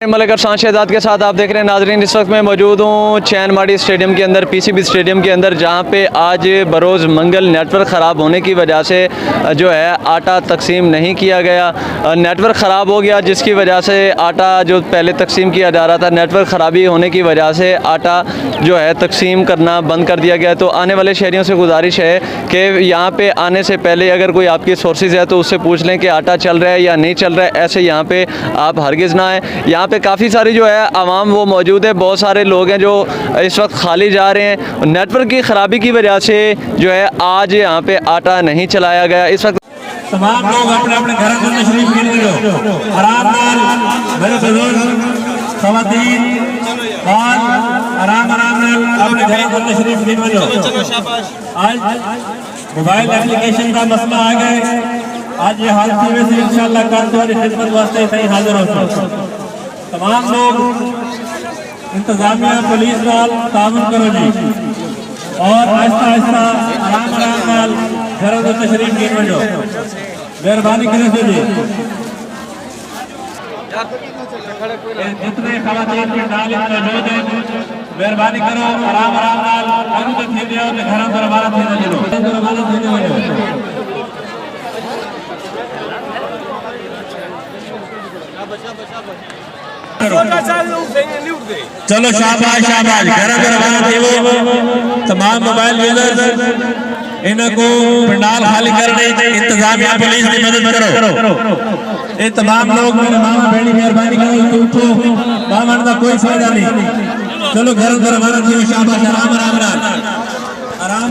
मलिक अरसान शहजाद के साथ आप देख रहे हैं नाजरीन। इस वक्त मैं मौजूद हूँ चैन माड़ी स्टेडियम के अंदर, पीसीबी स्टेडियम के अंदर, जहाँ पे आज बरोज़ मंगल नेटवर्क ख़राब होने की वजह से जो है आटा तकसीम नहीं किया गया। नेटवर्क ख़राब हो गया, जिसकी वजह से आटा जो पहले तकसीम किया जा रहा था, नेटवर्क ख़राबी होने की वजह से आटा जो है तकसीम करना बंद कर दिया गया। तो आने वाले शहरियों से गुजारिश है कि यहाँ पर आने से पहले अगर कोई आपकी सोर्सेज है तो उससे पूछ लें कि आटा चल रहा है या नहीं चल रहा है। ऐसे यहाँ पर आप हरगिज़ ना आएँ। यहाँ पे काफ़ी सारी जो है आवाम वो मौजूद है, बहुत सारे लोग हैं जो इस वक्त खाली जा रहे हैं। नेटवर्क की ख़राबी की वजह से जो है आज यहाँ पे आटा नहीं चलाया गया। इस वक्त तमाम लोग अपने अपने घरों में तशरीफ लो, आराम मेरे बुजुर्ग ख़वातीन और आराम अपने घरों में तशरीफ लो। आज मोबाइल एप्लीकेशन का मसला आ गया। आज ये हादसे में से इंशाअल्लाह कल तुम्हारी खिदमत वास्ते सही हाजिर हो। तमाम लोग इंतजामिया पुलिस वाल तामुन करो जी, और आहिस्ता आहिस्ता आराम घरों को तशरीफ गिन बजो, मेहरबानी करें जी। जितने खवातीन की तालीम मौजूद है, मेहरबानी करो आराम घरों को रवाना थे। चलो शाबाश शाबाश, घर तमाम मोबाइल यूजर्स इनको पंडाल खाली करने इंतजामिया पुलिस की मदद करो। ये तमाम लोग मेरे मामा बहनी मेहरबानी करो, उठो, बामन का कोई फायदा नहीं। चलो घर रवाना थी, शाबाश, आराम